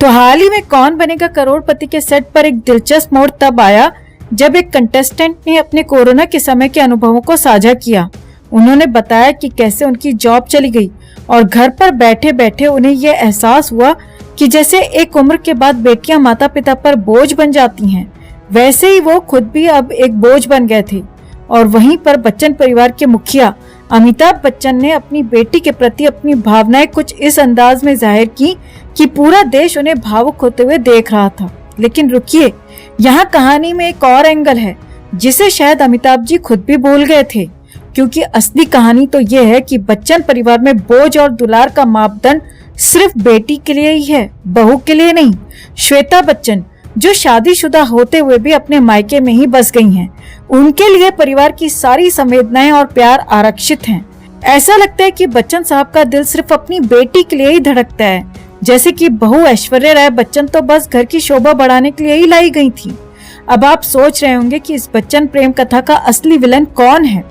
तो हाल ही में कौन बनेगा करोड़पति के सेट पर एक दिलचस्प मोड़ तब आया जब एक कंटेस्टेंट ने अपने कोरोना के समय के अनुभवों को साझा किया। उन्होंने बताया कि कैसे उनकी जॉब चली गई और घर पर बैठे बैठे उन्हें यह एहसास हुआ कि जैसे एक उम्र के बाद बेटियां माता पिता पर बोझ बन जाती हैं, वैसे ही वो खुद भी अब एक बोझ बन गए थे। और वहीं पर बच्चन परिवार के मुखिया अमिताभ बच्चन ने अपनी बेटी के प्रति अपनी भावनाएं कुछ इस अंदाज में जाहिर की कि पूरा देश उन्हें भावुक होते हुए देख रहा था। लेकिन रुकिए, यहाँ कहानी में एक और एंगल है जिसे शायद अमिताभ जी खुद भी भूल गए थे, क्योंकि असली कहानी तो ये है कि बच्चन परिवार में बोझ और दुलार का मापदंड सिर्फ बेटी के लिए ही है, बहू के लिए नहीं। श्वेता बच्चन जो शादीशुदा होते हुए भी अपने मायके में ही बस गई हैं, उनके लिए परिवार की सारी संवेदनाएं और प्यार आरक्षित हैं। ऐसा लगता है कि बच्चन साहब का दिल सिर्फ अपनी बेटी के लिए ही धड़कता है, जैसे कि बहू ऐश्वर्या राय बच्चन तो बस घर की शोभा बढ़ाने के लिए ही लाई गई थी। अब आप सोच रहे होंगे कि इस बच्चन प्रेम कथा का असली विलन कौन है।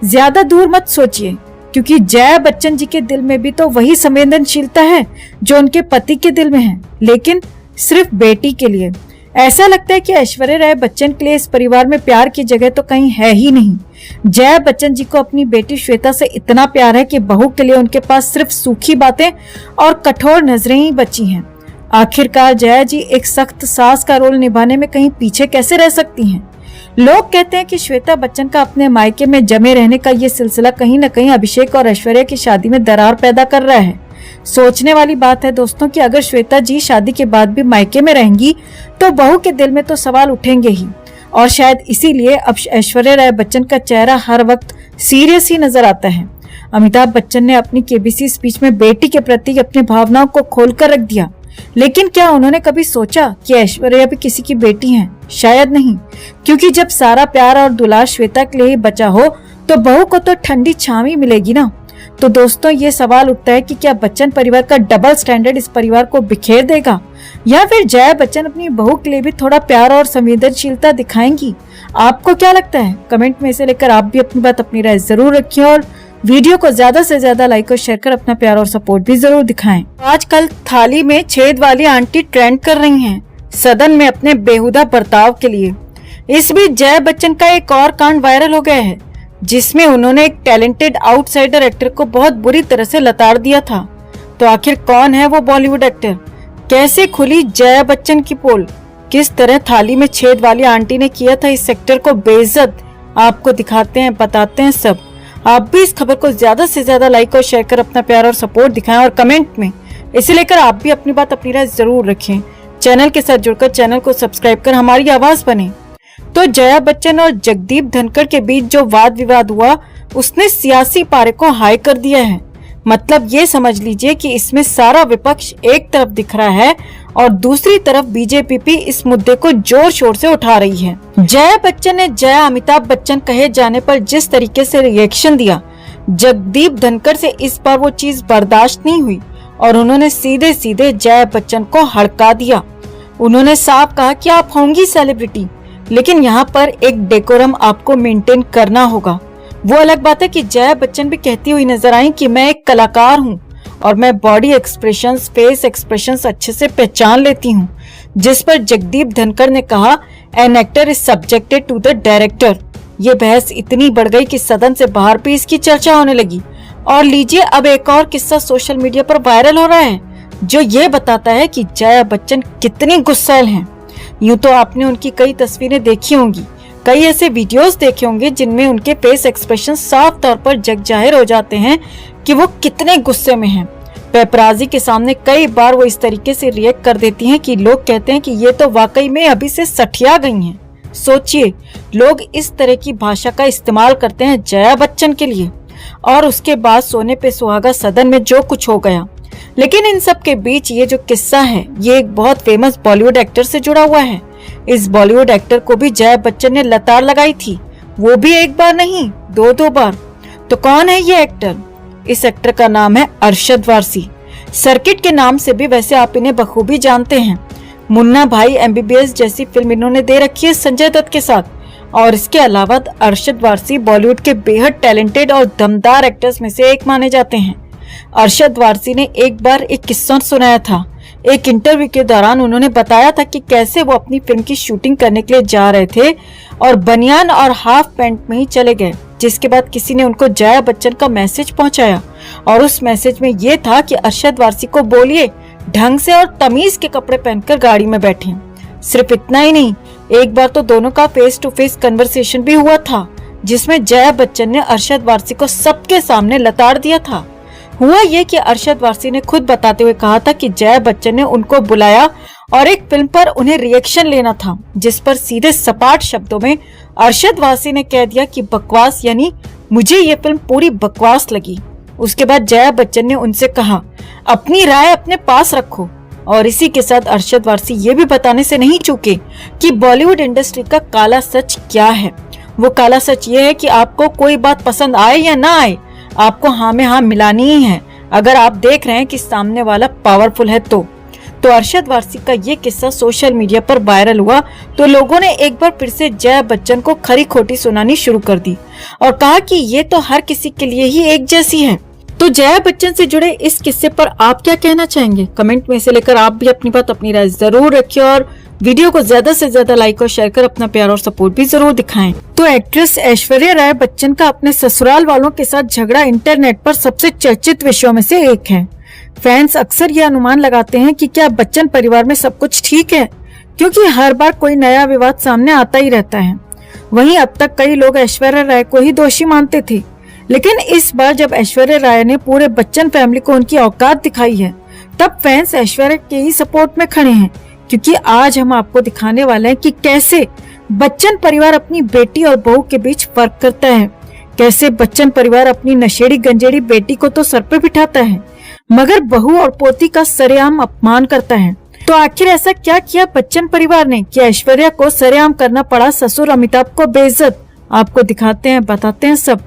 ज्यादा दूर मत सोचिए, क्योंकि जया बच्चन जी के दिल में भी तो वही संवेदनशीलता है जो उनके पति के दिल में है, लेकिन सिर्फ बेटी के लिए। ऐसा लगता है कि ऐश्वर्या राय बच्चन के लिए इस परिवार में प्यार की जगह तो कहीं है ही नहीं। जया बच्चन जी को अपनी बेटी श्वेता से इतना प्यार है कि बहू के लिए उनके पास सिर्फ सूखी बातें और कठोर नजरें ही बची हैं। आखिरकार जया जी एक सख्त सास का रोल निभाने में कहीं पीछे कैसे रह सकती हैं। लोग कहते हैं कि श्वेता बच्चन का अपने मायके में जमे रहने का ये सिलसिला कहीं न कहीं अभिषेक और ऐश्वर्या की शादी में दरार पैदा कर रहा है। सोचने वाली बात है दोस्तों कि अगर श्वेता जी शादी के बाद भी मायके में रहेंगी तो बहू के दिल में तो सवाल उठेंगे ही, और शायद इसीलिए अब ऐश्वर्या राय बच्चन का चेहरा हर वक्त सीरियस ही नजर आता है। अमिताभ बच्चन ने अपनी केबीसी स्पीच में बेटी के प्रति अपनी भावनाओं को खोलकर रख दिया, लेकिन क्या उन्होंने कभी सोचा कि ऐश्वर्या भी किसी की बेटी है? शायद नहीं, क्योंकि जब सारा प्यार और दुलार श्वेता के लिए ही बचा हो तो बहू को तो ठंडी छाव ही मिलेगी ना। तो दोस्तों ये सवाल उठता है कि क्या बच्चन परिवार का डबल स्टैंडर्ड इस परिवार को बिखेर देगा, या फिर जया बच्चन अपनी बहू के लिए भी थोड़ा प्यार और संवेदनशीलता दिखाएंगी? आपको क्या लगता है? कमेंट में इसे लेकर आप भी अपनी बात, अपनी राय जरूर रखिए और वीडियो को ज्यादा से ज्यादा लाइक और शेयर कर अपना प्यार और सपोर्ट भी जरूर दिखाएं। आजकल थाली में छेद वाली आंटी ट्रेंड कर रही हैं सदन में अपने बेहुदा बर्ताव के लिए। इस बीच जया बच्चन का एक और कांड वायरल हो गया है, जिसमें उन्होंने एक टैलेंटेड आउटसाइडर एक्टर को बहुत बुरी तरह से लताड़ दिया था। तो आखिर कौन है वो बॉलीवुड एक्टर? कैसे खुली जया बच्चन की पोल? किस तरह थाली में छेद वाली आंटी ने किया था इस एक्टर को बेइज्जत? आपको दिखाते हैं, बताते हैं सब। आप भी इस खबर को ज्यादा से ज्यादा लाइक और शेयर कर अपना प्यार और सपोर्ट दिखाएं और कमेंट में इसे लेकर आप भी अपनी बात, अपनी राय जरूर रखें। चैनल के साथ जुड़कर चैनल को सब्सक्राइब कर हमारी आवाज बने। तो जया बच्चन और जगदीप धनखड़ के बीच जो वाद विवाद हुआ उसने सियासी पारे को हाई कर दिया है। मतलब ये समझ लीजिए कि इसमें सारा विपक्ष एक तरफ दिख रहा है और दूसरी तरफ बीजेपी भी इस मुद्दे को जोर शोर से उठा रही है। जया बच्चन ने जया अमिताभ बच्चन कहे जाने पर जिस तरीके से रिएक्शन दिया, जगदीप धनखड़ से इस बार वो चीज बर्दाश्त नहीं हुई और उन्होंने सीधे सीधे जया बच्चन को हड़का दिया। उन्होंने साफ कहा कि आप होंगी सेलिब्रिटी, लेकिन यहाँ पर एक डेकोरम आपको मेंटेन करना होगा। वो अलग बात है कि जया बच्चन भी कहती हुई नजर आई कि मैं एक कलाकार हूँ और मैं बॉडी एक्सप्रेशंस, फेस एक्सप्रेशंस अच्छे से पहचान लेती हूँ, जिस पर जगदीप धनखड़ ने कहा an actor is subjected to the director. ये बहस इतनी बढ़ गई कि सदन से बाहर भी इसकी चर्चा होने लगी। और लीजिए अब एक और किस्सा सोशल मीडिया पर वायरल हो रहा है जो ये बताता है कि जया बच्चन कितनी गुस्सैल हैं। यूं तो आपने उनकी कई तस्वीरें देखी होंगी, कई ऐसे वीडियोस देखे होंगे जिनमें उनके फेस एक्सप्रेशन साफ तौर पर जग जाहिर हो जाते हैं कि वो कितने गुस्से में हैं। पेपराजी के सामने कई बार वो इस तरीके से रिएक्ट कर देती हैं कि लोग कहते हैं कि ये तो वाकई में अभी से सठिया गई हैं। सोचिए, लोग इस तरह की भाषा का इस्तेमाल करते हैं जया बच्चन के लिए, और उसके बाद सोने पे सुहागा सदन में जो कुछ हो गया। लेकिन इन सब के बीच ये जो किस्सा है ये एक बहुत फेमस बॉलीवुड एक्टर से जुड़ा हुआ है। इस बॉलीवुड एक्टर को भी जया बच्चन ने लताड़ लगाई थी, वो भी एक बार नहीं, दो बार। तो कौन है ये एक्टर? इस एक्टर का नाम है अरशद वारसी। सर्किट के नाम से भी वैसे आप इन्हें बखूबी जानते हैं। मुन्ना भाई MBBS जैसी फिल्म इन्होंने दे रखी है संजय दत्त के साथ। और इसके अलावा अरशद वारसी बॉलीवुड के बेहद टैलेंटेड और दमदार एक्टर्स में से एक माने जाते हैं। अरशद वारसी ने एक बार एक किस्सा सुनाया था एक इंटरव्यू के दौरान उन्होंने बताया था कि कैसे वो अपनी फिल्म की शूटिंग करने के लिए जा रहे थे और बनियान और हाफ पैंट में ही चले गए, जिसके बाद किसी ने उनको जया बच्चन का मैसेज पहुंचाया और उस मैसेज में ये था कि अरशद वारसी को बोलिए ढंग से और तमीज के कपड़े पहनकर गाड़ी में बैठे। सिर्फ इतना ही नहीं, एक बार तो दोनों का फेस टू फेस कन्वर्सेशन भी हुआ था, जिसमें जया बच्चन ने अरशद वारसी को सबके सामने लताड़ दिया था। हुआ ये कि अरशद वारसी ने खुद बताते हुए कहा था कि जया बच्चन ने उनको बुलाया और एक फिल्म पर उन्हें रिएक्शन लेना था, जिस पर सीधे सपाट शब्दों में अरशद वारसी ने कह दिया कि बकवास, यानी मुझे ये फिल्म पूरी बकवास लगी। उसके बाद जया बच्चन ने उनसे कहा अपनी राय अपने पास रखो, और इसी के साथ अरशद वारसी ये भी बताने से नहीं चूके कि बॉलीवुड इंडस्ट्री का काला सच क्या है। वो काला सच ये है कि आपको कोई बात पसंद आए या ना आए, आपको हाँ में हाँ मिलानी ही है, अगर आप देख रहे हैं कि सामने वाला पावरफुल है तो अरशद वारसी का ये किस्सा सोशल मीडिया पर वायरल हुआ तो लोगों ने एक बार फिर से जया बच्चन को खरी खोटी सुनानी शुरू कर दी और कहा कि ये तो हर किसी के लिए ही एक जैसी है। तो जया बच्चन से जुड़े इस किस्से पर आप क्या कहना चाहेंगे? कमेंट में से लेकर आप भी अपनी बात, अपनी राय जरूर रखिए और वीडियो को ज्यादा से ज्यादा लाइक और शेयर कर अपना प्यार और सपोर्ट भी जरूर दिखाएं। तो एक्ट्रेस ऐश्वर्या राय बच्चन का अपने ससुराल वालों के साथ झगड़ा इंटरनेट पर सबसे चर्चित विषयों में से एक है। फैंस अक्सर ये अनुमान लगाते हैं कि क्या बच्चन परिवार में सब कुछ ठीक है, क्योंकि हर बार कोई नया विवाद सामने आता ही रहता है। वहीं अब तक कई लोग ऐश्वर्या राय को ही दोषी मानते थे, लेकिन इस बार जब ऐश्वर्या राय ने पूरे बच्चन फैमिली को उनकी औकात दिखाई है, तब फैंस ऐश्वर्या के ही सपोर्ट में खड़े हैं, क्योंकि आज हम आपको दिखाने वाले हैं कि कैसे बच्चन परिवार अपनी बेटी और बहू के बीच फर्क करता है, कैसे बच्चन परिवार अपनी नशेड़ी गंजेड़ी बेटी को तो सर पे बिठाता है, मगर बहू और पोती का सरेआम अपमान करता है। तो आखिर ऐसा क्या किया बच्चन परिवार ने कि ऐश्वर्या को सरेआम करना पड़ा ससुर अमिताभ को बेइज्जत? आपको दिखाते हैं, बताते हैं सब।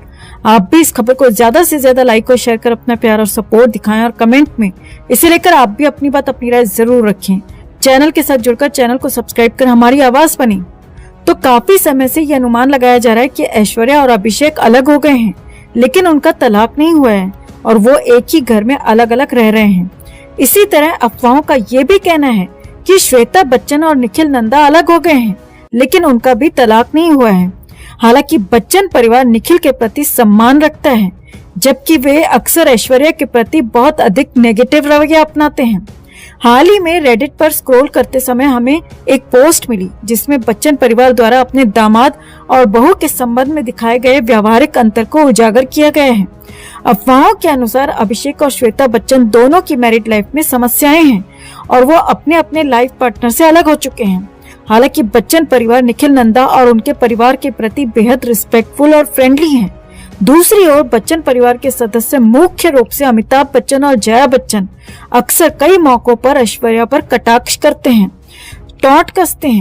आप भी इस खबर को ज्यादा से ज्यादा लाइक और शेयर कर अपना प्यार और सपोर्ट दिखाएं और कमेंट में इसे लेकर आप भी अपनी बात, अपनी राय जरूर रखें। चैनल के साथ जुड़कर चैनल को सब्सक्राइब कर हमारी आवाज बनी। तो काफी समय से ये अनुमान लगाया जा रहा है कि ऐश्वर्या और अभिषेक अलग हो गए हैं, लेकिन उनका तलाक नहीं हुआ है और वो एक ही घर में अलग अलग रह रहे हैं। इसी तरह अफवाहों का ये भी कहना है कि श्वेता बच्चन और निखिल नंदा अलग हो गए हैं, लेकिन उनका भी तलाक नहीं हुआ है। हालांकि बच्चन परिवार निखिल के प्रति सम्मान रखता है, जबकि वे अक्सर ऐश्वर्या के प्रति बहुत अधिक नेगेटिव रवैया अपनाते हैं। हाल ही में रेडिट पर स्क्रॉल करते समय हमें एक पोस्ट मिली, जिसमें बच्चन परिवार द्वारा अपने दामाद और बहू के संबंध में दिखाए गए व्यावहारिक अंतर को उजागर किया गया है। अफवाहों के अनुसार अभिषेक और श्वेता बच्चन दोनों की मैरिड लाइफ में समस्याएं हैं और वो अपने अपने लाइफ पार्टनर से अलग हो चुके हैं। हालांकि बच्चन परिवार निखिल नंदा और उनके परिवार के प्रति बेहद रिस्पेक्टफुल और फ्रेंडली हैं। दूसरी ओर बच्चन परिवार के सदस्य मुख्य रूप से अमिताभ बच्चन और जया बच्चन अक्सर कई मौकों पर ऐश्वर्या पर कटाक्ष करते हैं, टॉन्ट कसते हैं।